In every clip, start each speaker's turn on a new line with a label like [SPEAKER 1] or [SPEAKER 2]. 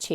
[SPEAKER 1] 6।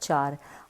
[SPEAKER 1] 4।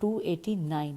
[SPEAKER 1] 289।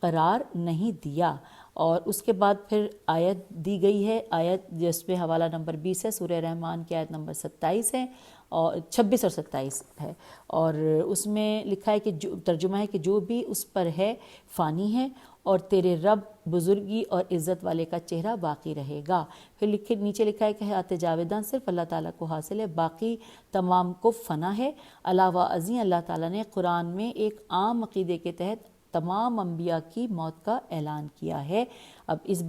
[SPEAKER 1] قرار نہیں دیا. اور اس کے بعد پھر آیت دی گئی ہے، آیت جس میں حوالہ نمبر 20 ہے، سورہ رحمان کی آیت نمبر 27 ہے اور 26 اور 27 ہے، اور اس میں لکھا ہے کہ جو ترجمہ ہے کہ جو بھی اس پر ہے فانی ہے اور تیرے رب بزرگی اور عزت والے کا چہرہ باقی رہے گا. پھر نیچے لکھا ہے کہ حیات جاویداں صرف اللہ تعالیٰ کو حاصل ہے، باقی تمام کو فنا ہے. علاوہ ازیں اللہ تعالیٰ نے قرآن میں ایک عام عقیدے کے تحت تمام انبیاء کی موت کا اعلان کیا ہے. اب اس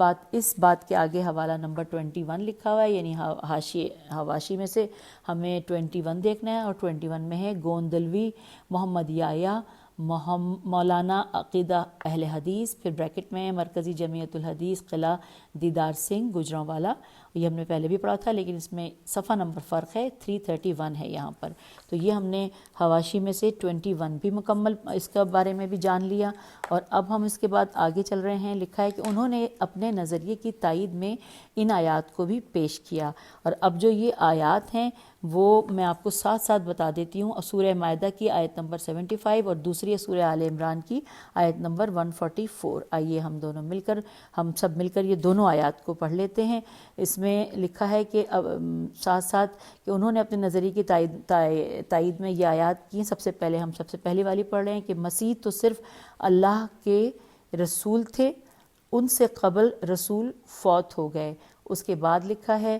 [SPEAKER 1] بات کے آگے حوالہ نمبر 21 لکھا ہوا ہے، یعنی حواشی میں سے ہمیں 21 دیکھنا ہے، اور 21 میں ہے گوندلوی محمد یحییٰ مولانا عقیدہ اہل حدیث، پھر بریکٹ میں مرکزی جمعیت الحدیث قلعہ دیدار سنگھ گوجرانوالا. یہ ہم نے پہلے بھی پڑھا تھا لیکن اس میں صفحہ نمبر فرق ہے، 331 ہے یہاں پر. تو یہ ہم نے حواشی میں سے 21 بھی مکمل اس کے بارے میں بھی جان لیا. اور اب ہم اس کے بعد آگے چل رہے ہیں. لکھا ہے کہ انہوں نے اپنے نظریے کی تائید میں ان آیات کو بھی پیش کیا. اور اب جو یہ آیات ہیں وہ میں آپ کو ساتھ ساتھ بتا دیتی ہوں. سورہ مائدہ کی آیت نمبر 75 اور دوسری سورہ آل عمران کی آیت نمبر 144. آئیے ہم سب مل کر یہ دونوں آیات کو پڑھ لیتے ہیں. اس میں لکھا ہے کہ ساتھ ساتھ کہ انہوں نے اپنے نظریے کی تائید میں یہ آیات کی. سب سے پہلی والی پڑھ رہے ہیں کہ مسیح تو صرف اللہ کے رسول تھے، ان سے قبل رسول فوت ہو گئے. اس کے بعد لکھا ہے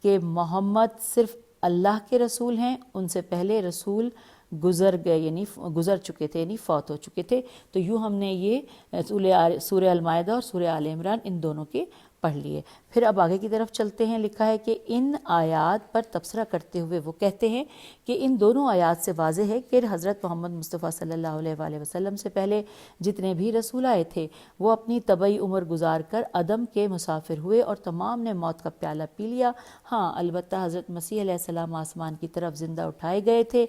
[SPEAKER 1] کہ محمد صرف اللہ کے رسول ہیں، ان سے پہلے رسول گزر گئے، یعنی گزر چکے تھے، یعنی فوت ہو چکے تھے. تو یوں ہم نے یہ سورہ المائدہ اور سورہ آل عمران ان دونوں کے پڑھ لیے. پھر اب آگے کی طرف چلتے ہیں. لکھا ہے کہ ان آیات پر تبصرہ کرتے ہوئے وہ کہتے ہیں کہ ان دونوں آیات سے واضح ہے کہ حضرت محمد مصطفیٰ صلی اللہ علیہ وآلہ وسلم سے پہلے جتنے بھی رسول آئے تھے وہ اپنی طبعی عمر گزار کر عدم کے مسافر ہوئے اور تمام نے موت کا پیالہ پی لیا. ہاں البتہ حضرت مسیح علیہ السلام آسمان کی طرف زندہ اٹھائے گئے تھے.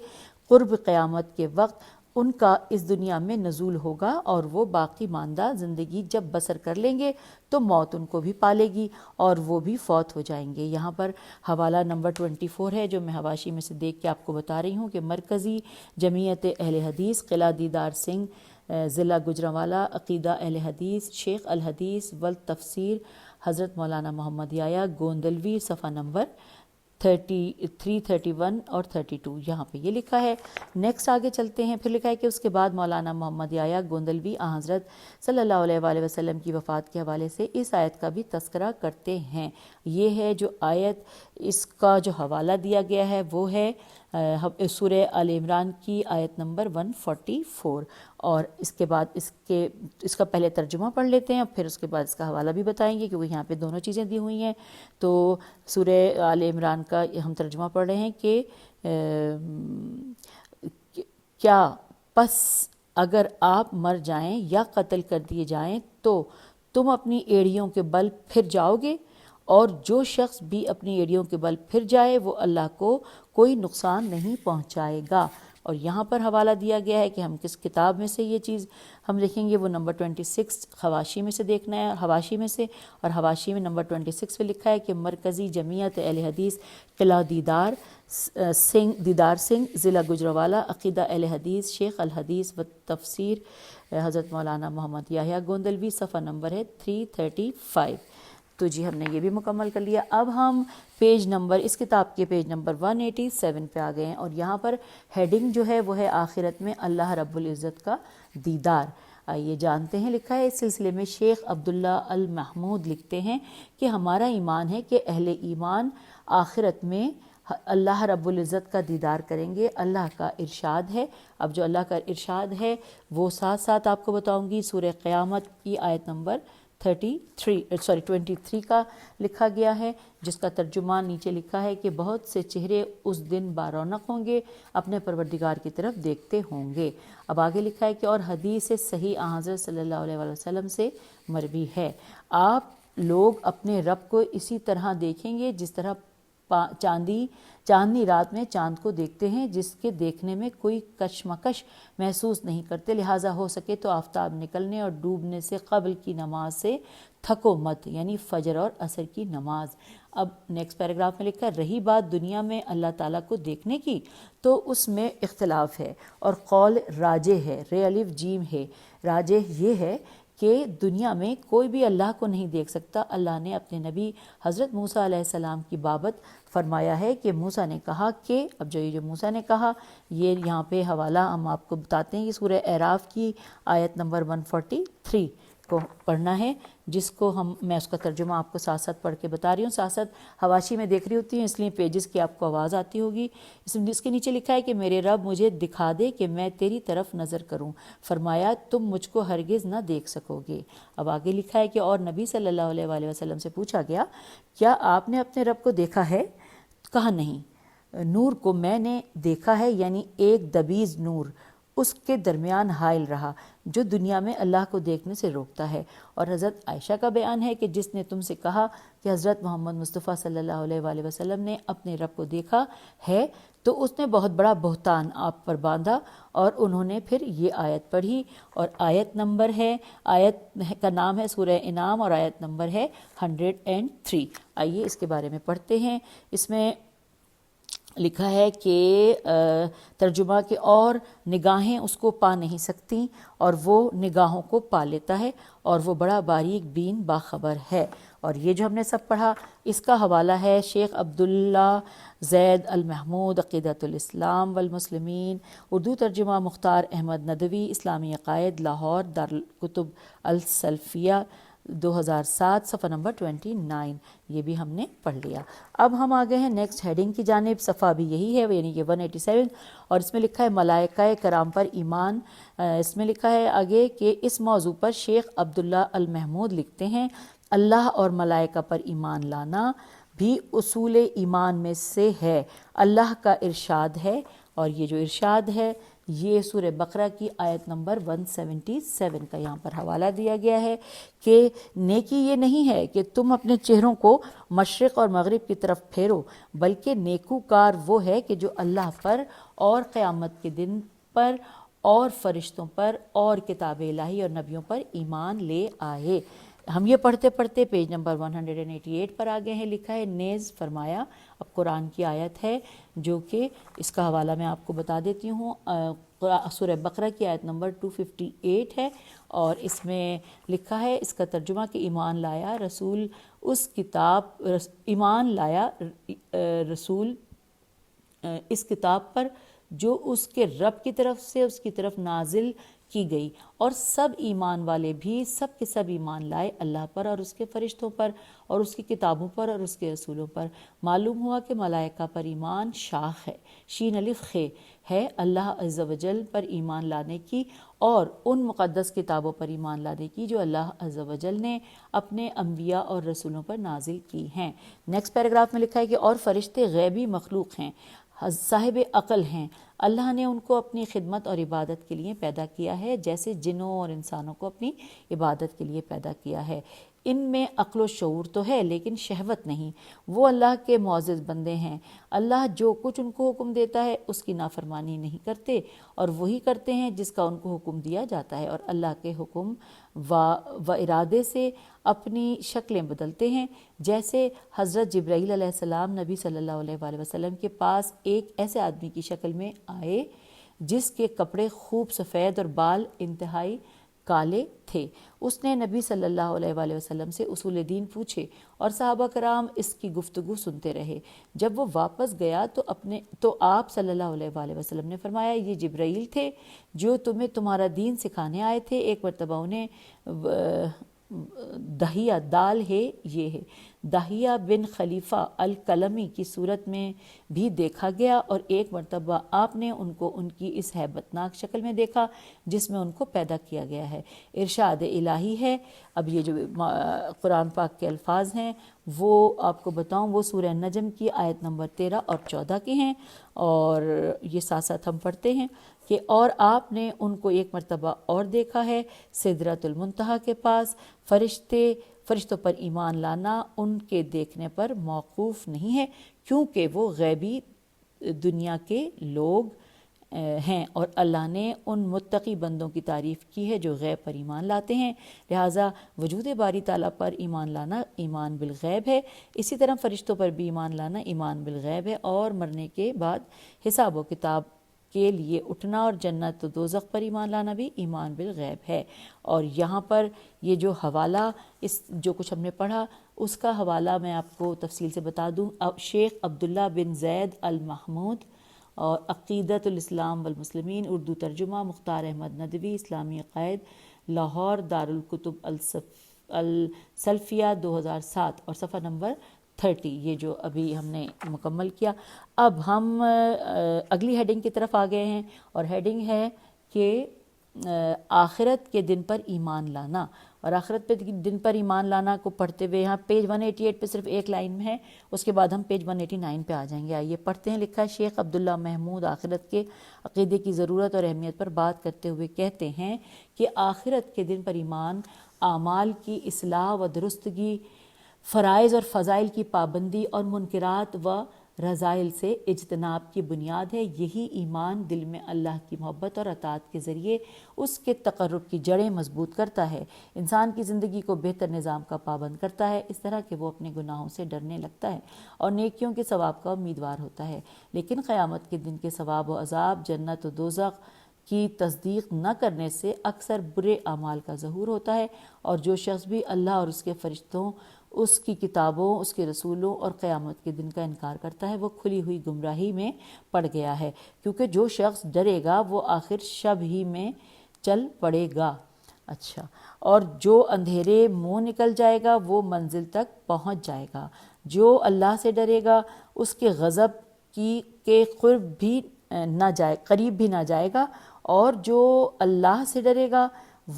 [SPEAKER 1] قرب قیامت کے وقت ان کا اس دنیا میں نزول ہوگا اور وہ باقی ماندہ زندگی جب بسر کر لیں گے تو موت ان کو بھی پالے گی اور وہ بھی فوت ہو جائیں گے. یہاں پر حوالہ نمبر 24 ہے جو میں حواشی میں سے دیکھ کے آپ کو بتا رہی ہوں کہ مرکزی جمعیت اہل حدیث قلعہ دیدار سنگھ ضلع گوجرانوالا عقیدہ اہل حدیث شیخ الحدیث والتفسیر حضرت مولانا محمد یحییٰ گوندلوی صفحہ نمبر 331 اور 32 یہاں پہ یہ لکھا ہے. نیکسٹ آگے چلتے ہیں. پھر لکھا ہے کہ اس کے بعد مولانا محمد یحییٰ گوندلوی حضرت صلی اللہ علیہ وآلہ وسلم کی وفات کے حوالے سے اس آیت کا بھی تذکرہ کرتے ہیں. یہ ہے جو آیت، اس کا جو حوالہ دیا گیا ہے وہ ہے سورہ آل عمران کی آیت نمبر 144. اور اس کے بعد اس کا پہلے ترجمہ پڑھ لیتے ہیں، پھر اس کے بعد اس کا حوالہ بھی بتائیں گے کیونکہ یہاں پہ دونوں چیزیں دی ہوئی ہیں. تو سورہ آل عمران کا ہم ترجمہ پڑھ رہے ہیں کہ کیا پس اگر آپ مر جائیں یا قتل کر دیے جائیں تو تم اپنی ایڑیوں کے بل پھر جاؤ گے، اور جو شخص بھی اپنی ایڑیوں کے بل پھر جائے وہ اللہ کو کوئی نقصان نہیں پہنچائے گا. اور یہاں پر حوالہ دیا گیا ہے کہ ہم کس کتاب میں سے یہ چیز ہم دیکھیں گے، وہ نمبر 26 حواشی میں سے دیکھنا ہے، حواشی میں سے. اور حواشی میں نمبر 26 پہ لکھا ہے کہ مرکزی جمعیت اہل حدیث قلعہ دیدار سنگھ ضلع گوجرانوالا عقیدہ اہل حدیث شیخ الحدیث و تفسیر حضرت مولانا محمد یحییٰ گوندلوی صفحہ نمبر ہے 335. تو جی ہم نے یہ بھی مکمل کر لیا. اب ہم اس کتاب کے پیج نمبر 187 پہ آ گئے ہیں، اور یہاں پر ہیڈنگ جو ہے وہ ہے آخرت میں اللہ رب العزت کا دیدار. آئیے جانتے ہیں. لکھا ہے اس سلسلے میں شیخ عبداللہ المحمود لکھتے ہیں کہ ہمارا ایمان ہے کہ اہل ایمان آخرت میں اللہ رب العزت کا دیدار کریں گے. اللہ کا ارشاد ہے. اب جو اللہ کا ارشاد ہے وہ ساتھ ساتھ آپ کو بتاؤں گی. سورہ قیامت کی آیت نمبر 23 کا لکھا گیا ہے، جس کا ترجمہ نیچے لکھا ہے کہ بہت سے چہرے اس دن بارونق ہوں گے، اپنے پروردگار کی طرف دیکھتے ہوں گے. اب آگے لکھا ہے کہ اور حدیث صحیح حضرت صلی اللہ علیہ وآلہ وسلم سے مروی ہے، آپ لوگ اپنے رب کو اسی طرح دیکھیں گے جس طرح چاندنی رات میں چاند کو دیکھتے ہیں، جس کے دیکھنے میں کوئی کشمکش محسوس نہیں کرتے. لہٰذا ہو سکے تو آفتاب نکلنے اور ڈوبنے سے قبل کی نماز سے تھکو مت، یعنی فجر اور عصر کی نماز. اب نیکسٹ پیراگراف میں لکھا ہے رہی بات دنیا میں اللہ تعالیٰ کو دیکھنے کی تو اس میں اختلاف ہے اور قول راجح ہے، رے الف جیم ہے. راجح یہ ہے کہ دنیا میں کوئی بھی اللہ کو نہیں دیکھ سکتا۔ اللہ نے اپنے نبی حضرت موسیٰ علیہ السلام کی بابت فرمایا ہے کہ موسیٰ نے کہا کہ اب جو موسیٰ نے کہا، یہ یہاں پہ حوالہ ہم آپ کو بتاتے ہیں، یہ سورہ اعراف کی آیت نمبر 143 کو پڑھنا ہے، جس کو میں اس کا ترجمہ آپ کو ساتھ ساتھ پڑھ کے بتا رہی ہوں، ساتھ ساتھ حواشی میں دیکھ رہی ہوتی ہوں، اس لیے پیجز کی آپ کو آواز آتی ہوگی۔ جس کے نیچے لکھا ہے کہ میرے رب مجھے دکھا دے کہ میں تیری طرف نظر کروں، فرمایا تم مجھ کو ہرگز نہ دیکھ سکو گے۔ اب آگے لکھا ہے کہ اور نبی صلی اللہ علیہ وآلہ وسلم سے پوچھا گیا کیا آپ نے اپنے رب کو دیکھا ہے؟ کہا نہیں، نور کو میں نے دیکھا ہے، یعنی ایک دبیز نور اس کے درمیان حائل رہا جو دنیا میں اللہ کو دیکھنے سے روکتا ہے۔ اور حضرت عائشہ کا بیان ہے کہ جس نے تم سے کہا کہ حضرت محمد مصطفیٰ صلی اللہ علیہ وآلہ وسلم نے اپنے رب کو دیکھا ہے تو اس نے بہت بڑا بہتان آپ پر باندھا، اور انہوں نے پھر یہ آیت پڑھی، اور آیت کا نام ہے سورہ انعام اور آیت نمبر ہے 103۔ آئیے اس کے بارے میں پڑھتے ہیں۔ اس میں لکھا ہے کہ ترجمہ کہ اور نگاہیں اس کو پا نہیں سکتی اور وہ نگاہوں کو پا لیتا ہے، اور وہ بڑا باریک بین باخبر ہے۔ اور یہ جو ہم نے سب پڑھا، اس کا حوالہ ہے شیخ عبداللہ زید المحمود عقیدۃ الاسلام والمسلمین، اردو ترجمہ مختار احمد ندوی، اسلامی عقائد، لاہور، دارالکتب السلفیہ، 2007، صفحہ نمبر 29۔ یہ بھی ہم نے پڑھ لیا۔ اب ہم آگئے ہیں نیکسٹ ہیڈنگ کی جانب، صفحہ بھی یہی ہے، یعنی کہ 187، اور اس میں لکھا ہے ملائکہ کرام پر ایمان۔ اس میں لکھا ہے آگے کہ اس موضوع پر شیخ عبداللہ المحمود لکھتے ہیں اللہ اور ملائکہ پر ایمان لانا بھی اصول ایمان میں سے ہے۔ اللہ کا ارشاد ہے، اور یہ جو ارشاد ہے یہ سورہ بقرہ کی آیت نمبر 177 کا یہاں پر حوالہ دیا گیا ہے کہ نیکی یہ نہیں ہے کہ تم اپنے چہروں کو مشرق اور مغرب کی طرف پھیرو، بلکہ نیکوکار وہ ہے کہ جو اللہ پر اور قیامت کے دن پر اور فرشتوں پر اور کتاب الہی اور نبیوں پر ایمان لے آئے۔ ہم یہ پڑھتے پڑھتے پیج نمبر 188 پر آگئے ہیں۔ لکھا ہے نیز فرمایا، اب قرآن کی آیت ہے جو کہ اس کا حوالہ میں آپ کو بتا دیتی ہوں، سورہ بقرہ کی آیت نمبر 258 ہے، اور اس میں لکھا ہے اس کا ترجمہ کہ ایمان لایا رسول اس کتاب پر جو اس کے رب کی طرف سے اس کی طرف نازل کی گئی، اور سب ایمان والے بھی سب کے سب ایمان لائے اللہ پر اور اس کے فرشتوں پر اور اس کی کتابوں پر اور اس کے رسولوں پر۔ معلوم ہوا کہ ملائکہ پر ایمان شاخ ہے، شین الف خے ہے اللہ عز و جل پر ایمان لانے کی اور ان مقدس کتابوں پر ایمان لانے کی جو اللہ عز و جل نے اپنے انبیاء اور رسولوں پر نازل کی ہیں۔ نیکسٹ پیراگراف میں لکھا ہے کہ اور فرشتے غیبی مخلوق ہیں، صاحب عقل ہیں، اللہ نے ان کو اپنی خدمت اور عبادت کے لیے پیدا کیا ہے جیسے جنوں اور انسانوں کو اپنی عبادت کے لیے پیدا کیا ہے۔ ان میں عقل و شعور تو ہے لیکن شہوت نہیں، وہ اللہ کے معزز بندے ہیں۔ اللہ جو کچھ ان کو حکم دیتا ہے اس کی نافرمانی نہیں کرتے، اور وہی کرتے ہیں جس کا ان کو حکم دیا جاتا ہے، اور اللہ کے حکم و ارادے سے اپنی شکلیں بدلتے ہیں۔ جیسے حضرت جبرائیل علیہ السلام نبی صلی اللہ علیہ وآلہ وسلم کے پاس ایک ایسے آدمی کی شکل میں آئے جس کے کپڑے خوب سفید اور بال انتہائی کالے تھے۔ اس نے نبی صلی اللہ علیہ وآلہ وسلم سے اصول دین پوچھے اور صحابہ کرام اس کی گفتگو سنتے رہے۔ جب وہ واپس گیا تو آپ صلی اللہ علیہ وآلہ وسلم نے فرمایا یہ جبرائیل تھے جو تمہیں تمہارا دین سکھانے آئے تھے۔ ایک مرتبہ انہیں دہیہ دال ہے یہ ہے دہیہ بن خلیفہ الکلمی کی صورت میں بھی دیکھا گیا، اور ایک مرتبہ آپ نے ان کو ان کی اس ہیبت ناک شکل میں دیکھا جس میں ان کو پیدا کیا گیا ہے۔ ارشاد الہی ہے۔ اب یہ جو قرآن پاک کے الفاظ ہیں وہ آپ کو بتاؤں، وہ سورہ نجم کی آیت نمبر 13 اور 14 کے ہیں، اور یہ ساتھ ساتھ ہم پڑھتے ہیں کہ اور آپ نے ان کو ایک مرتبہ اور دیکھا ہے سدرۃ المنتہا کے پاس۔ فرشتوں پر ایمان لانا ان کے دیکھنے پر موقوف نہیں ہے کیونکہ وہ غیبی دنیا کے لوگ ہیں، اور اللہ نے ان متقی بندوں کی تعریف کی ہے جو غیب پر ایمان لاتے ہیں، لہٰذا وجود باری تعالیٰ پر ایمان لانا ایمان بالغیب ہے۔ اسی طرح فرشتوں پر بھی ایمان لانا ایمان بالغیب ہے، اور مرنے کے بعد حساب و کتاب کے لیے اٹھنا اور جنت و دوزخ پر ایمان لانا بھی ایمان بالغیب ہے۔ اور یہاں پر یہ جو حوالہ اس جو کچھ ہم نے پڑھا اس کا حوالہ میں آپ کو تفصیل سے بتا دوں۔ شیخ عبداللہ بن زید المحمود اور عقیدۃ الاسلام والمسلمین، اردو ترجمہ مختار احمد ندوی، اسلامی عقائد، لاہور، دارالکتب السلفیہ 2007 اور صفحہ نمبر 30، یہ جو ابھی ہم نے مکمل کیا۔ اب ہم اگلی ہیڈنگ کی طرف آ گئے ہیں، اور ہیڈنگ ہے کہ آخرت کے دن پر ایمان لانا۔ اور آخرت پہ دن پر ایمان لانا کو پڑھتے ہوئے یہاں پیج 188 پہ صرف ایک لائن میں ہے، اس کے بعد ہم پیج 189 پہ آ جائیں گے۔ آئیے پڑھتے ہیں۔ لکھا ہے شیخ عبداللہ محمود آخرت کے عقیدے کی ضرورت اور اہمیت پر بات کرتے ہوئے کہتے ہیں کہ آخرت کے دن پر ایمان اعمال کی اصلاح و درستگی، فرائض اور فضائل کی پابندی اور منکرات و رذائل سے اجتناب کی بنیاد ہے۔ یہی ایمان دل میں اللہ کی محبت اور اطاعت کے ذریعے اس کے تقرب کی جڑیں مضبوط کرتا ہے، انسان کی زندگی کو بہتر نظام کا پابند کرتا ہے، اس طرح کہ وہ اپنے گناہوں سے ڈرنے لگتا ہے اور نیکیوں کے ثواب کا امیدوار ہوتا ہے۔ لیکن قیامت کے دن کے ثواب و عذاب، جنت و دوزخ کی تصدیق نہ کرنے سے اکثر برے اعمال کا ظہور ہوتا ہے، اور جو شخص بھی اللہ اور اس کے فرشتوں، اس کی کتابوں، اس کے رسولوں اور قیامت کے دن کا انکار کرتا ہے، وہ کھلی ہوئی گمراہی میں پڑ گیا ہے، کیونکہ جو شخص ڈرے گا وہ آخر شب ہی میں چل پڑے گا۔ اچھا، اور جو اندھیرے منہ نکل جائے گا وہ منزل تک پہنچ جائے گا۔ جو اللہ سے ڈرے گا اس کے غضب کے قریب بھی نہ جائے گا، اور جو اللہ سے ڈرے گا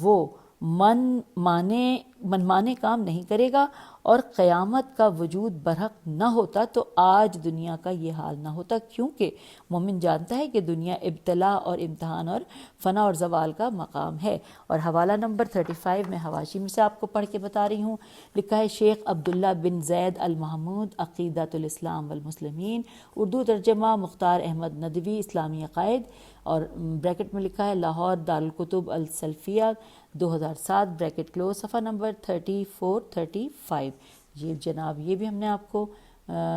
[SPEAKER 1] وہ منمانے کام نہیں کرے گا، اور قیامت کا وجود برحق نہ ہوتا تو آج دنیا کا یہ حال نہ ہوتا، کیونکہ مومن جانتا ہے کہ دنیا ابتلا اور امتحان اور فنا اور زوال کا مقام ہے۔ اور حوالہ نمبر 35 میں حواشی میں سے آپ کو پڑھ کے بتا رہی ہوں۔ لکھا ہے شیخ عبداللہ بن زید المحمود عقیدۃ الاسلام والمسلمین، اردو ترجمہ مختار احمد ندوی، اسلامی عقائد، اور بریکٹ میں لکھا ہے لاہور، دارالکتب السلفیہ 2007 بریکٹ کلوز، صفحہ نمبر 34-35۔ یہ جناب یہ بھی ہم نے آپ کو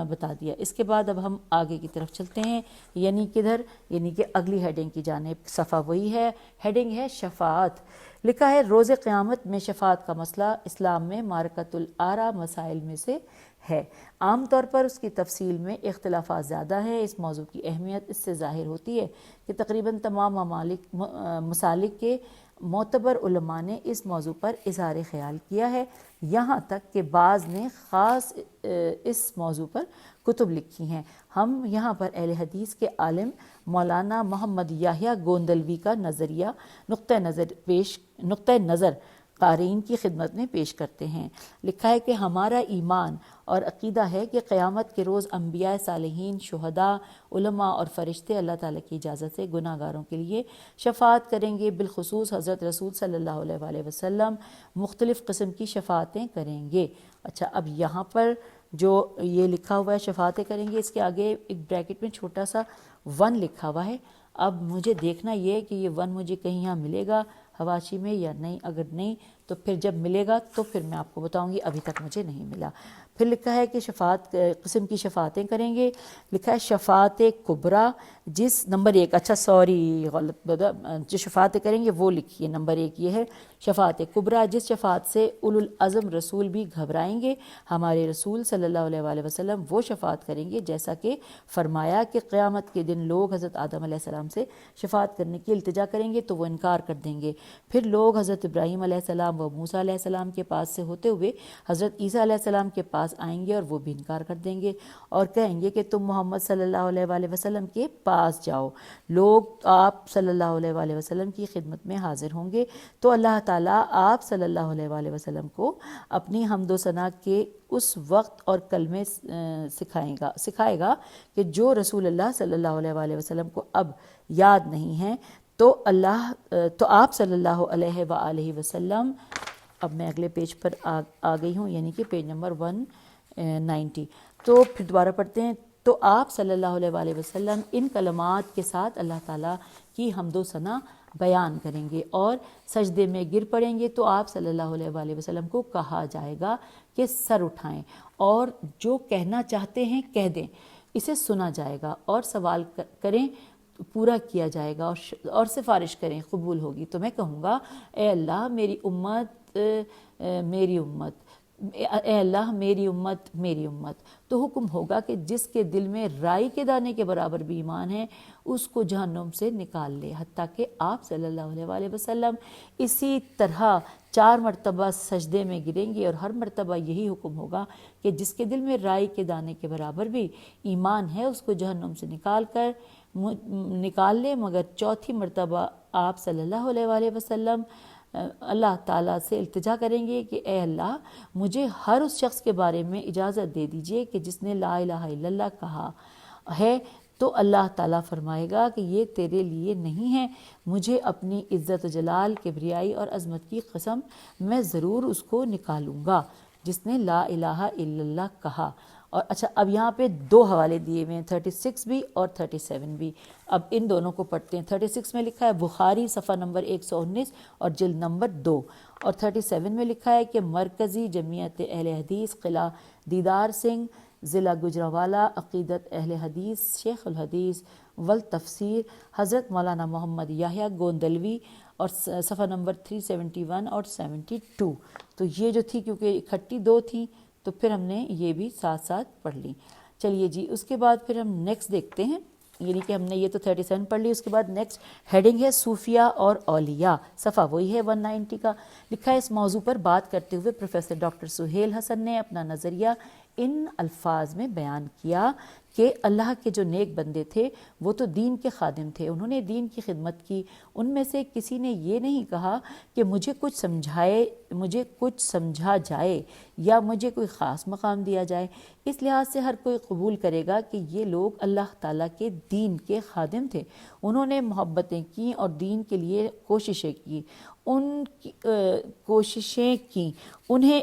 [SPEAKER 1] بتا دیا۔ اس کے بعد اب ہم آگے کی طرف چلتے ہیں، یعنی کدھر، یعنی کہ اگلی ہیڈنگ کی جانب۔ صفحہ وہی ہے، ہیڈنگ ہے شفاعت۔ لکھا ہے روز قیامت میں شفاعت کا مسئلہ اسلام میں معرکۃ الآراء مسائل میں سے ہے۔ عام طور پر اس کی تفصیل میں اختلافات زیادہ ہیں۔ اس موضوع کی اہمیت اس سے ظاہر ہوتی ہے کہ تقریباً تمام مسالک کے معتبر علماء نے اس موضوع پر اظہار خیال کیا ہے، یہاں تک کہ بعض نے خاص اس موضوع پر کتب لکھی ہیں۔ ہم یہاں پر اہل حدیث کے عالم مولانا محمد یحییٰ گوندلوی کا نقطہ نظر قارئین کی خدمت میں پیش کرتے ہیں۔ لکھا ہے کہ ہمارا ایمان اور عقیدہ ہے کہ قیامت کے روز انبیاء، صالحین، شہداء، علماء اور فرشتے اللہ تعالیٰ کی اجازت سے گناہ گاروں کے لیے شفاعت کریں گے، بالخصوص حضرت رسول صلی اللہ علیہ وآلہ وسلم مختلف قسم کی شفاعتیں کریں گے۔ اچھا، اب یہاں پر جو یہ لکھا ہوا ہے شفاعتیں کریں گے، اس کے آگے ایک بریکٹ میں چھوٹا سا 1 لکھا ہوا ہے۔ اب مجھے دیکھنا یہ ہے کہ یہ 1 مجھے کہیں یہاں ملے گا حواشی میں یا نہیں، اگر نہیں تو پھر جب ملے گا تو پھر میں آپ کو بتاؤں گی، ابھی تک مجھے نہیں ملا۔ پھر لکھا ہے کہ شفاعت قسم کی شفاعتیں کریں گے۔ لکھا ہے شفاعت کبریٰ جس نمبر 1، اچھا سوری غلط، جو شفاعتیں کریں گے وہ لکھیے، نمبر 1 یہ ہے شفاعت کبریٰ، جس شفاعت سے اولو العزم رسول بھی گھبرائیں گے۔ ہمارے رسول صلی اللہ علیہ وآلہ وسلم وہ شفاعت کریں گے جیسا کہ فرمایا کہ قیامت کے دن لوگ حضرت آدم علیہ السلام سے شفاعت کرنے کی التجا کریں گے تو وہ انکار کر دیں گے، پھر لوگ حضرت ابراہیم علیہ السلام و موسیٰ علیہ السلام کے پاس سے ہوتے ہوئے حضرت عیسیٰ علیہ السلام کے پاس آئیں گے اور وہ بھی انکار کر دیں گے اور کہیں گے کہ تم محمد صلی اللہ علیہ وآلہ وسلم کے پاس جاؤ۔ لوگ آپ صلی اللہ علیہ وآلہ وسلم کی خدمت میں حاضر ہوں گے تو اللہ تعالیٰ آپ صلی اللہ علیہ وآلہ وسلم کو اپنی حمد و ثنا کے اس وقت اور کلمے سکھائے گا کہ جو رسول اللہ صلی اللہ علیہ وآلہ وسلم کو اب یاد نہیں ہیں، تو آپ صلی اللہ علیہ وآلہ وسلم، اب میں اگلے پیج پر آ گئی ہوں، یعنی کہ پیج نمبر 190، تو پھر دوبارہ پڑھتے ہیں۔ تو آپ صلی اللہ علیہ وآلہ وسلم ان کلمات کے ساتھ اللہ تعالیٰ کی حمد و ثنا بیان کریں گے اور سجدے میں گر پڑیں گے تو آپ صلی اللہ علیہ وآلہ وسلم کو کہا جائے گا کہ سر اٹھائیں اور جو کہنا چاہتے ہیں کہہ دیں، اسے سنا جائے گا، اور سوال کریں پورا کیا جائے گا اور سفارش کریں قبول ہوگی، تو میں کہوں گا اے اللہ میری امت میری امت، اے اللہ میری امت میری امت، تو حکم ہوگا کہ جس کے دل میں رائی کے دانے کے برابر بھی ایمان ہے اس کو جہنم سے نکال لے، حتیٰ کہ آپ صلی اللہ علیہ وآلہ وسلم اسی طرح 4 مرتبہ سجدے میں گریں گے اور ہر مرتبہ یہی حکم ہوگا کہ جس کے دل میں رائی کے دانے کے برابر بھی ایمان ہے اس کو جہنم سے نکال لے، مگر چوتھی مرتبہ آپ صلی اللہ علیہ وآلہ وسلم اللہ تعالیٰ سے التجا کریں گے کہ اے اللہ مجھے ہر اس شخص کے بارے میں اجازت دے دیجئے کہ جس نے لا الہ الا اللہ کہا ہے، تو اللہ تعالیٰ فرمائے گا کہ یہ تیرے لیے نہیں ہے، مجھے اپنی عزت و جلال کبریائی اور عظمت کی قسم میں ضرور اس کو نکالوں گا جس نے لا الہ الا اللہ کہا۔ اور اچھا اب یہاں پہ 2 حوالے دیے ہوئے ہیں 36 بھی اور 37 بھی، اب ان دونوں کو پڑھتے ہیں۔ 36 میں لکھا ہے بخاری صفحہ نمبر 119 اور جلد نمبر 2، اور 37 میں لکھا ہے کہ مرکزی جمعیت اہل حدیث قلعہ دیدار سنگھ ضلع گجرانوالہ عقیدت اہل حدیث شیخ الحدیث والتفسیر حضرت مولانا محمد یحییٰ گوندلوی، اور صفحہ نمبر 371 اور 72۔ تو یہ جو تھی کیونکہ اکٹھی 2 تھیں تو پھر ہم نے یہ بھی ساتھ ساتھ پڑھ لی۔ چلیے جی اس کے بعد پھر ہم نیکسٹ دیکھتے ہیں، یعنی کہ ہم نے یہ تو 37 پڑھ لی، اس کے بعد نیکسٹ ہیڈنگ ہے صوفیہ اور اولیاء، صفحہ وہی ہے 190 کا۔ لکھا ہے اس موضوع پر بات کرتے ہوئے پروفیسر ڈاکٹر سہیل حسن نے اپنا نظریہ ان الفاظ میں بیان کیا کہ اللہ کے جو نیک بندے تھے وہ تو دین کے خادم تھے، انہوں نے دین کی خدمت کی، ان میں سے کسی نے یہ نہیں کہا کہ مجھے کچھ سمجھا جائے یا مجھے کوئی خاص مقام دیا جائے۔ اس لحاظ سے ہر کوئی قبول کرے گا کہ یہ لوگ اللہ تعالیٰ کے دین کے خادم تھے، انہوں نے محبتیں کی اور دین کے لیے کوششیں کی، انہیں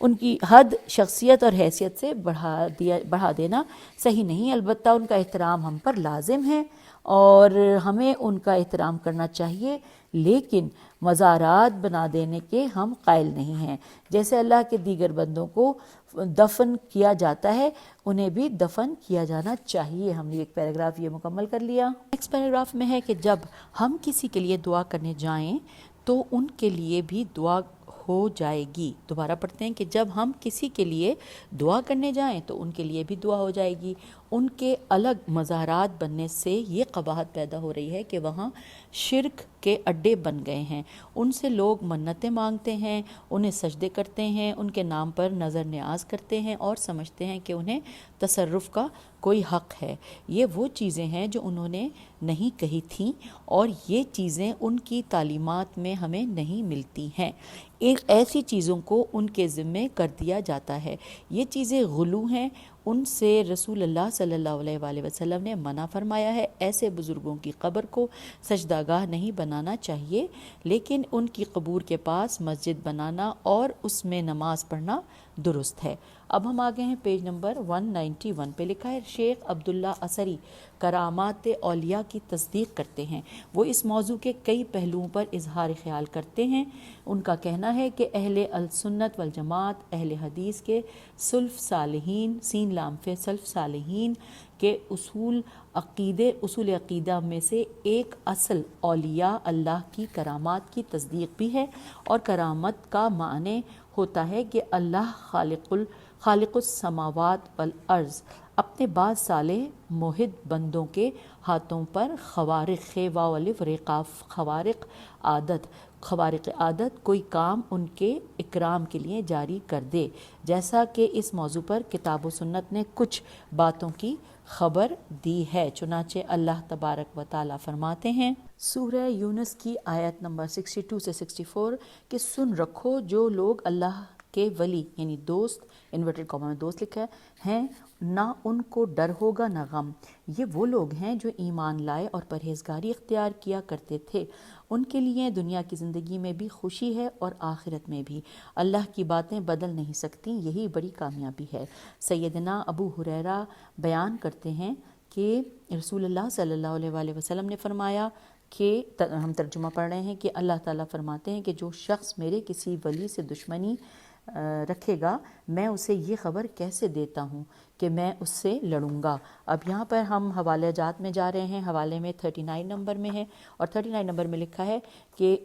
[SPEAKER 1] ان کی حد شخصیت اور حیثیت سے بڑھا دینا صحیح نہیں، البتہ ان کا احترام ہم پر لازم ہے اور ہمیں ان کا احترام کرنا چاہیے، لیکن مزارات بنا دینے کے ہم قائل نہیں ہیں۔ جیسے اللہ کے دیگر بندوں کو دفن کیا جاتا ہے انہیں بھی دفن کیا جانا چاہیے۔ ہم نے ایک پیراگراف یہ مکمل کر لیا۔ نیکسٹ پیراگراف میں ہے کہ جب ہم کسی کے لیے دعا کرنے جائیں تو ان کے لیے بھی دعا ہو جائے گی۔ دوبارہ پڑھتے ہیں کہ جب ہم کسی کے لیے دعا کرنے جائیں تو ان کے لیے بھی دعا ہو جائے گی۔ ان کے الگ مزارات بننے سے یہ قباحت پیدا ہو رہی ہے کہ وہاں شرک کے اڈے بن گئے ہیں، ان سے لوگ منتیں مانگتے ہیں، انہیں سجدے کرتے ہیں، ان کے نام پر نظر نیاز کرتے ہیں اور سمجھتے ہیں کہ انہیں تصرف کا کوئی حق ہے۔ یہ وہ چیزیں ہیں جو انہوں نے نہیں کہی تھیں اور یہ چیزیں ان کی تعلیمات میں ہمیں نہیں ملتی ہیں، ایسی چیزوں کو ان کے ذمے کر دیا جاتا ہے۔ یہ چیزیں غلو ہیں، ان سے رسول اللہ صلی اللہ علیہ وآلہ وسلم نے منع فرمایا ہے۔ ایسے بزرگوں کی قبر کو سجدہ گاہ نہیں بنانا چاہیے، لیکن ان کی قبور کے پاس مسجد بنانا اور اس میں نماز پڑھنا درست ہے۔ اب ہم آگے ہیں پیج نمبر 191 پہ لکھا ہے شیخ عبداللہ اثری کرامات اولیاء کی تصدیق کرتے ہیں۔ وہ اس موضوع کے کئی پہلوؤں پر اظہار خیال کرتے ہیں۔ ان کا کہنا ہے کہ اہل السنت والجماعت اہل حدیث کے سلف صالحین سین لام سلف صالحین کے اصول عقیدہ میں سے ایک اصل اولیاء اللہ کی کرامات کی تصدیق بھی ہے، اور کرامت کا معنی ہوتا ہے کہ اللہ خالق السماوات والارض اپنے بعض صالح موحد بندوں کے ہاتھوں پر خوارق عادت کوئی کام ان کے اکرام کے لیے جاری کر دے، جیسا کہ اس موضوع پر کتاب و سنت نے کچھ باتوں کی خبر دی ہے۔ چنانچہ اللہ تبارک و تعالیٰ فرماتے ہیں سورہ یونس کی آیت نمبر 62 سے 64 کہ سن رکھو جو لوگ اللہ کے ولی یعنی دوست انورٹڈ کاما میں دوست لکھا ہے نہ ان کو ڈر ہوگا نہ غم، یہ وہ لوگ ہیں جو ایمان لائے اور پرہیزگاری اختیار کیا کرتے تھے، ان کے لیے دنیا کی زندگی میں بھی خوشی ہے اور آخرت میں بھی، اللہ کی باتیں بدل نہیں سکتی، یہی بڑی کامیابی ہے۔ سیدنا ابو ہریرہ بیان کرتے ہیں کہ رسول اللہ صلی اللہ علیہ وآلہ وسلم نے فرمایا کہ ہم ترجمہ پڑھ رہے ہیں کہ اللہ تعالیٰ فرماتے ہیں کہ جو شخص میرے کسی ولی سے دشمنی رکھے گا میں اسے یہ خبر کیسے دیتا ہوں کہ میں اس سے لڑوں گا۔ اب یہاں پر ہم حوالہ جات میں جا رہے ہیں، حوالے میں 39 نمبر میں ہے، اور 39 نمبر میں لکھا ہے کہ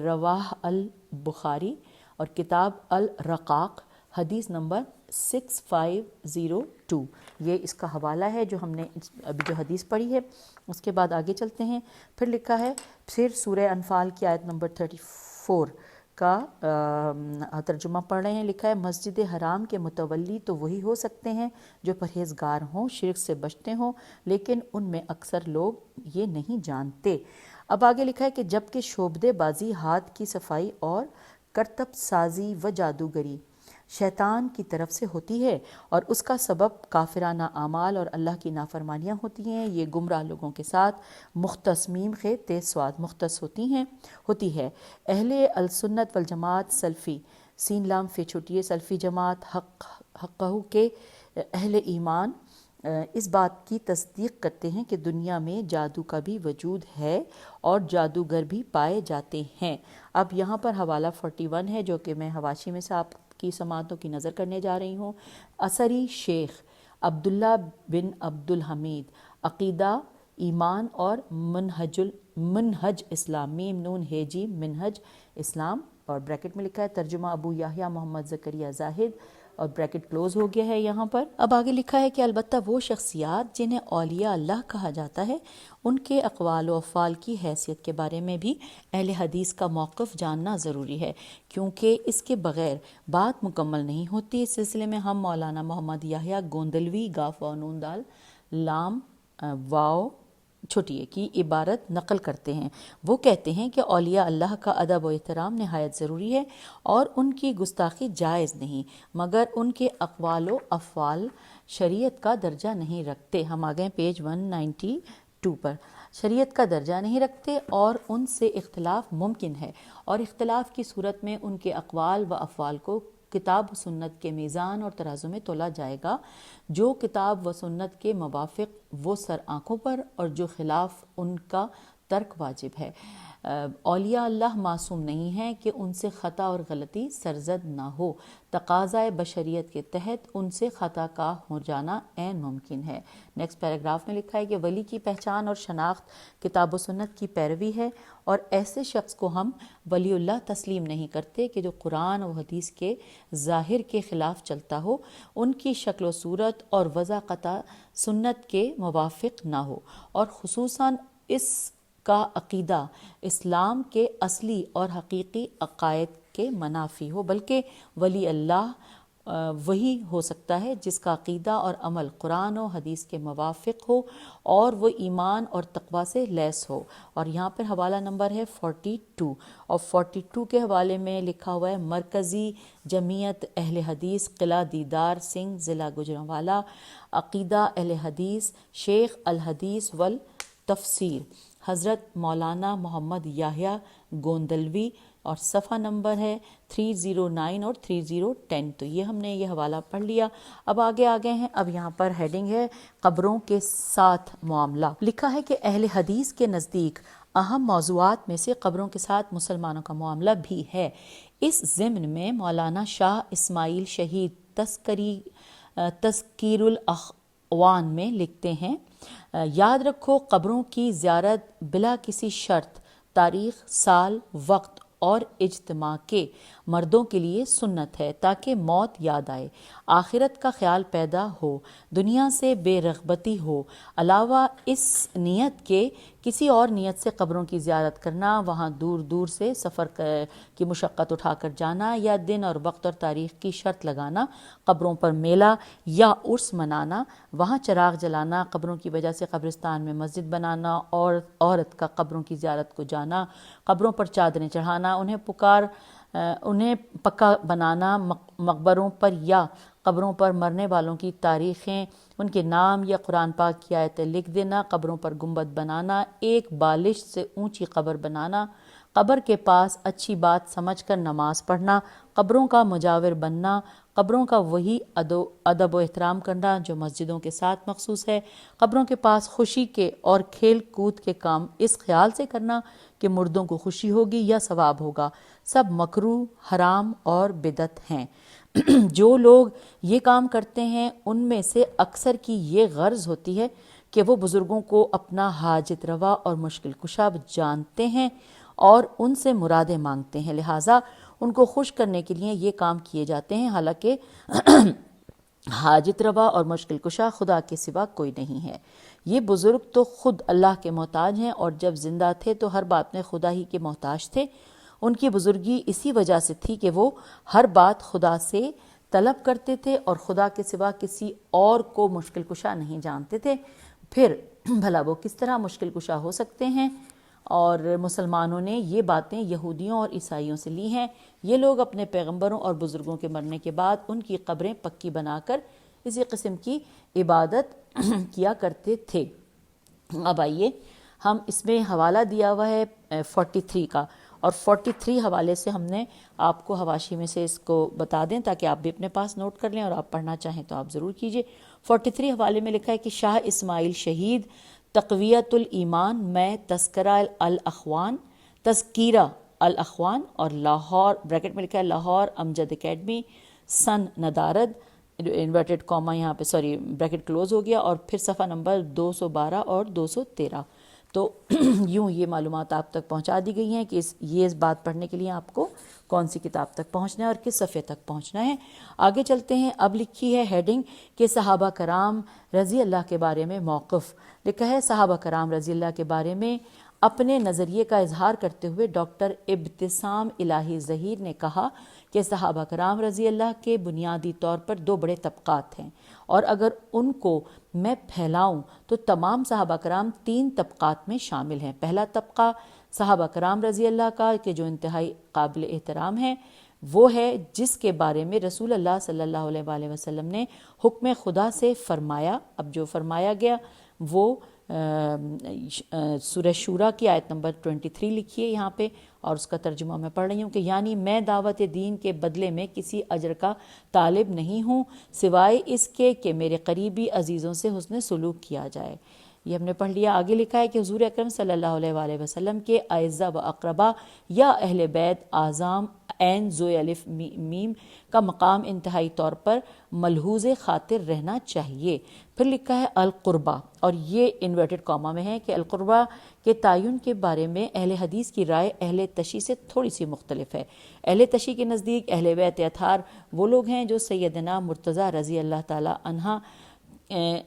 [SPEAKER 1] رواہ البخاری اور کتاب الرقاق حدیث نمبر 6502، یہ اس کا حوالہ ہے جو ہم نے ابھی جو حدیث پڑھی ہے۔ اس کے بعد آگے چلتے ہیں، پھر لکھا ہے، پھر سورہ انفال کی آیت نمبر 34 کا ترجمہ پڑھ رہے ہیں۔ لکھا ہے، مسجد حرام کے متولی تو وہی ہو سکتے ہیں جو پرہیزگار ہوں، شرک سے بچتے ہوں، لیکن ان میں اکثر لوگ یہ نہیں جانتے۔ اب آگے لکھا ہے کہ جبکہ شعبدے بازی، ہاتھ کی صفائی اور کرتب سازی و جادوگری شیطان کی طرف سے ہوتی ہے اور اس کا سبب کافرانہ اعمال اور اللہ کی نافرمانیاں ہوتی ہیں، یہ گمراہ لوگوں کے ساتھ مختص میم خے تیز سواد مختص ہوتی ہے۔ اہل السنت والجماعت سلفی سین لام فے چھٹیے سلفی جماعت حقہ کے اہل ایمان اس بات کی تصدیق کرتے ہیں کہ دنیا میں جادو کا بھی وجود ہے اور جادوگر بھی پائے جاتے ہیں۔ اب یہاں پر حوالہ 41 ہے جو کہ میں حواشی میں سے آپ کی سماعتوں کی نظر کرنے جا رہی ہوں۔ اثری شیخ عبداللہ بن عبد الحمید، عقیدہ ایمان اور منہج اسلام، میم نون ہیجی منہج اسلام، اور بریکٹ میں لکھا ہے ترجمہ ابو یحییٰ محمد زکریا زاہد، اور بریکٹ کلوز ہو گیا ہے یہاں پر۔ اب آگے لکھا ہے کہ البتہ وہ شخصیات جنہیں اولیاء اللہ کہا جاتا ہے، ان کے اقوال و افعال کی حیثیت کے بارے میں بھی اہل حدیث کا موقف جاننا ضروری ہے، کیونکہ اس کے بغیر بات مکمل نہیں ہوتی۔ اس سلسلے میں ہم مولانا محمد یحییٰ گوندلوی گاف و نون دال لام واو چھٹیے کی عبارت نقل کرتے ہیں۔ وہ کہتے ہیں کہ اولیاء اللہ کا ادب و احترام نہایت ضروری ہے اور ان کی گستاخی جائز نہیں، مگر ان کے اقوال و افعال شریعت کا درجہ نہیں رکھتے۔ ہم آ گئے پیج 192 پر۔ شریعت کا درجہ نہیں رکھتے اور ان سے اختلاف ممکن ہے، اور اختلاف کی صورت میں ان کے اقوال و افعال کو کتاب و سنت کے میزان اور ترازو میں تولا جائے گا۔ جو کتاب و سنت کے موافق وہ سر آنکھوں پر، اور جو خلاف ان کا ترک واجب ہے۔ اولیاء اللہ معصوم نہیں ہیں کہ ان سے خطا اور غلطی سرزد نہ ہو، تقاضائے بشریت کے تحت ان سے خطا کا ہو جانا عین ممکن ہے۔ نیکسٹ پیراگراف میں لکھا ہے کہ ولی کی پہچان اور شناخت کتاب و سنت کی پیروی ہے، اور ایسے شخص کو ہم ولی اللہ تسلیم نہیں کرتے کہ جو قرآن و حدیث کے ظاہر کے خلاف چلتا ہو، ان کی شکل و صورت اور وضع قطع سنت کے موافق نہ ہو، اور خصوصاً اس کا عقیدہ اسلام کے اصلی اور حقیقی عقائد کے منافی ہو۔ بلکہ ولی اللہ وہی ہو سکتا ہے جس کا عقیدہ اور عمل قرآن و حدیث کے موافق ہو اور وہ ایمان اور تقوی سے لیس ہو۔ اور یہاں پر حوالہ نمبر ہے 42، اور 42 کے حوالے میں لکھا ہوا ہے مرکزی جمعیت اہل حدیث قلعہ دیدار سنگھ ضلع گوجرانوالہ، عقیدہ اہل حدیث شیخ الحدیث والتفسیر حضرت مولانا محمد یحییٰ گوندلوی، اور صفحہ نمبر ہے 309 اور 3010۔ تو یہ ہم نے یہ حوالہ پڑھ لیا۔ اب آگے ہیں، اب یہاں پر ہیڈنگ ہے قبروں کے ساتھ معاملہ۔ لکھا ہے کہ اہل حدیث کے نزدیک اہم موضوعات میں سے قبروں کے ساتھ مسلمانوں کا معاملہ بھی ہے۔ اس ضمن میں مولانا شاہ اسماعیل شہید تذکیر الاخوان میں لکھتے ہیں، یاد رکھو قبروں کی زیارت بلا کسی شرط، تاریخ، سال، وقت اور اجتماع کے مردوں کے لیے سنت ہے تاکہ موت یاد آئے، آخرت کا خیال پیدا ہو، دنیا سے بے رغبتی ہو۔ علاوہ اس نیت کے کسی اور نیت سے قبروں کی زیارت کرنا، وہاں دور دور سے سفر کی مشقت اٹھا کر جانا، یا دن اور وقت اور تاریخ کی شرط لگانا، قبروں پر میلہ یا عرس منانا، وہاں چراغ جلانا، قبروں کی وجہ سے قبرستان میں مسجد بنانا، اور عورت کا قبروں کی زیارت کو جانا، قبروں پر چادریں چڑھانا، انہیں پکا بنانا، مقبروں پر یا قبروں پر مرنے والوں کی تاریخیں، ان کے نام یا قرآن پاک کی آیتیں لکھ دینا، قبروں پر گنبد بنانا، ایک بالش سے اونچی قبر بنانا، قبر کے پاس اچھی بات سمجھ کر نماز پڑھنا، قبروں کا مجاور بننا، قبروں کا وہی ادب و احترام کرنا جو مسجدوں کے ساتھ مخصوص ہے، قبروں کے پاس خوشی کے اور کھیل کود کے کام اس خیال سے کرنا کہ مردوں کو خوشی ہوگی یا ثواب ہوگا، سب مکروہ، حرام اور بدعت ہیں۔ جو لوگ یہ کام کرتے ہیں ان میں سے اکثر کی یہ غرض ہوتی ہے کہ وہ بزرگوں کو اپنا حاجت روا اور مشکل کشا جانتے ہیں اور ان سے مرادیں مانگتے ہیں، لہٰذا ان کو خوش کرنے کے لیے یہ کام کیے جاتے ہیں، حالانکہ حاجت روا اور مشکل کشا خدا کے سوا کوئی نہیں ہے۔ یہ بزرگ تو خود اللہ کے محتاج ہیں اور جب زندہ تھے تو ہر بات میں خدا ہی کے محتاج تھے۔ ان کی بزرگی اسی وجہ سے تھی کہ وہ ہر بات خدا سے طلب کرتے تھے اور خدا کے سوا کسی اور کو مشکل کشا نہیں جانتے تھے۔ پھر بھلا وہ کس طرح مشکل کشا ہو سکتے ہیں؟ اور مسلمانوں نے یہ باتیں یہودیوں اور عیسائیوں سے لی ہیں۔ یہ لوگ اپنے پیغمبروں اور بزرگوں کے مرنے کے بعد ان کی قبریں پکی بنا کر اسی قسم کی عبادت کیا کرتے تھے۔ اب آئیے ہم اس میں حوالہ دیا ہوا ہے 43 کا، اور 43 حوالے سے ہم نے آپ کو حواشی میں سے اس کو بتا دیں تاکہ آپ بھی اپنے پاس نوٹ کر لیں، اور آپ پڑھنا چاہیں تو آپ ضرور کیجئے۔ 43 حوالے میں لکھا ہے کہ شاہ اسماعیل شہید، تقویت الایمان میں تذکرہ الاخوان اور لاہور، بریکٹ میں لکھا ہے لاہور امجد اکیڈمی، سن ندارد، انورٹڈ کاما یہاں پہ سوری بریکٹ کلوز ہو گیا، اور پھر صفحہ نمبر 212 اور 213۔ تو یوں یہ معلومات آپ تک پہنچا دی گئی ہیں کہ اس بات پڑھنے کے لیے آپ کو کون سی کتاب تک پہنچنا ہے اور کس صفحے تک پہنچنا ہے۔ آگے چلتے ہیں۔ اب لکھی ہے ہیڈنگ کہ صحابہ کرام رضی اللہ کے بارے میں موقف۔ لکھا ہے صحابہ کرام رضی اللہ کے بارے میں اپنے نظریے کا اظہار کرتے ہوئے ڈاکٹر ابتسام الہی ظہیر نے کہا کہ صحابہ کرام رضی اللہ کے بنیادی طور پر 2 بڑے طبقات ہیں، اور اگر ان کو میں پھیلاؤں تو تمام صحابہ کرام 3 طبقات میں شامل ہیں۔ پہلا طبقہ صحابہ کرام رضی اللہ کا کہ جو انتہائی قابل احترام ہے، وہ ہے جس کے بارے میں رسول اللہ صلی اللہ علیہ وآلہ وسلم نے حکم خدا سے فرمایا۔ اب جو فرمایا گیا وہ سورہ شورى کی آیت نمبر 23 لکھی ہے یہاں پہ، اور اس کا ترجمہ میں پڑھ رہی ہوں کہ یعنی میں دعوت دین کے بدلے میں کسی اجر کا طالب نہیں ہوں سوائے اس کے کہ میرے قریبی عزیزوں سے حسن سلوک کیا جائے۔ یہ ہم نے پڑھ لیا۔ آگے لکھا ہے کہ حضور اکرم صلی اللہ علیہ وآلہ وسلم کے اعزہ و اقربا یا اہل بیت اعظام عین ذو الف میم کا مقام انتہائی طور پر ملحوظ خاطر رہنا چاہیے۔ پھر لکھا ہے القربہ، اور یہ انورٹڈ کاما میں ہے کہ القربہ کے تعین کے بارے میں اہل حدیث کی رائے اہل تشیع سے تھوڑی سی مختلف ہے۔ اہل تشیع کے نزدیک اہل بیت اطہار وہ لوگ ہیں جو سیدنا مرتضیٰ رضی اللہ تعالی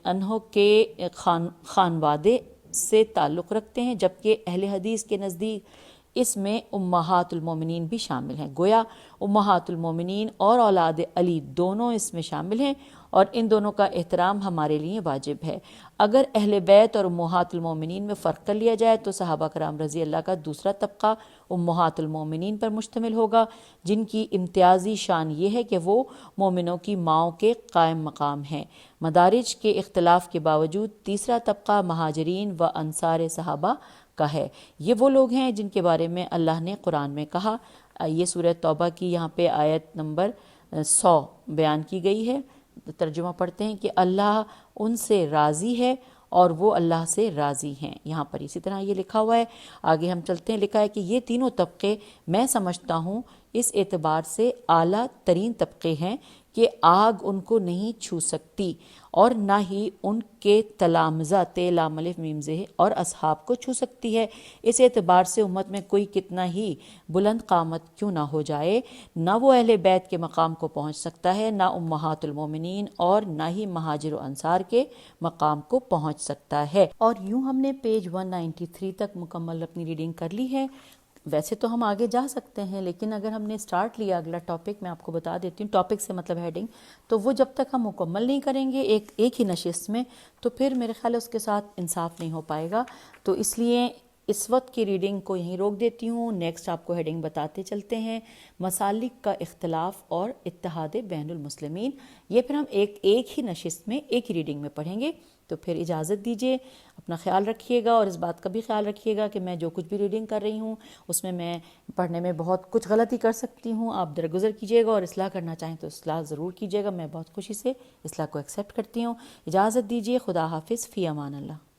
[SPEAKER 1] عنہ کے خانوادے سے تعلق رکھتے ہیں، جبکہ اہل حدیث کے نزدیک اس میں امہات المومنین بھی شامل ہیں۔ گویا امہات المومنین اور اولاد علی دونوں اس میں شامل ہیں، اور ان دونوں کا احترام ہمارے لیے واجب ہے۔ اگر اہل بیت اور امہات المومنین میں فرق کر لیا جائے تو صحابہ کرام رضی اللہ کا دوسرا طبقہ امہات المومنین پر مشتمل ہوگا، جن کی امتیازی شان یہ ہے کہ وہ مومنوں کی ماؤں کے قائم مقام ہیں۔ مدارج کے اختلاف کے باوجود تیسرا طبقہ مہاجرین و انصار صحابہ کا ہے۔ یہ وہ لوگ ہیں جن کے بارے میں اللہ نے قرآن میں کہا، یہ سورہ توبہ کی یہاں پہ آیت نمبر 100 بیان کی گئی ہے۔ ترجمہ پڑھتے ہیں کہ اللہ ان سے راضی ہے اور وہ اللہ سے راضی ہیں، یہاں پر اسی طرح یہ لکھا ہوا ہے۔ آگے ہم چلتے ہیں۔ لکھا ہے کہ یہ تینوں طبقے میں سمجھتا ہوں اس اعتبار سے اعلیٰ ترین طبقے ہیں کہ آگ ان کو نہیں چھو سکتی اور نہ ہی ان کے تلامذہ لام الف میم ز اور اصحاب کو چھو سکتی ہے۔ اس اعتبار سے امت میں کوئی کتنا ہی بلند قامت کیوں نہ ہو جائے، نہ وہ اہل بیت کے مقام کو پہنچ سکتا ہے، نہ امہات المومنین اور نہ ہی مہاجر و انصار کے مقام کو پہنچ سکتا ہے۔ اور یوں ہم نے پیج 193 تک مکمل اپنی ریڈنگ کر لی ہے۔ ویسے تو ہم آگے جا سکتے ہیں، لیکن اگر ہم نے سٹارٹ لیا اگلا ٹاپک، میں آپ کو بتا دیتی ہوں ٹاپک سے مطلب ہیڈنگ، تو وہ جب تک ہم مکمل نہیں کریں گے ایک ہی نشست میں، تو پھر میرے خیال ہے اس کے ساتھ انصاف نہیں ہو پائے گا۔ تو اس لیے اس وقت کی ریڈنگ کو یہیں روک دیتی ہوں. نیکسٹ آپ کو ہیڈنگ بتاتے چلتے ہیں، مسالک کا اختلاف اور اتحاد بین المسلمین. یہ پھر ہم ایک ہی نشست میں ایک ہی ریڈنگ میں پڑھیں گے. تو پھر اجازت دیجیے، اپنا خیال رکھیے گا اور اس بات کا بھی خیال رکھیے گا کہ میں جو کچھ بھی ریڈنگ کر رہی ہوں اس میں پڑھنے میں بہت کچھ غلطی کر سکتی ہوں. آپ درگزر کیجیے گا اور اصلاح کرنا چاہیں تو اصلاح ضرور کیجیے گا. میں بہت خوشی سے اصلاح کو ایکسیپٹ کرتی ہوں. اجازت دیجیے، خدا حافظ، فی امان اللہ.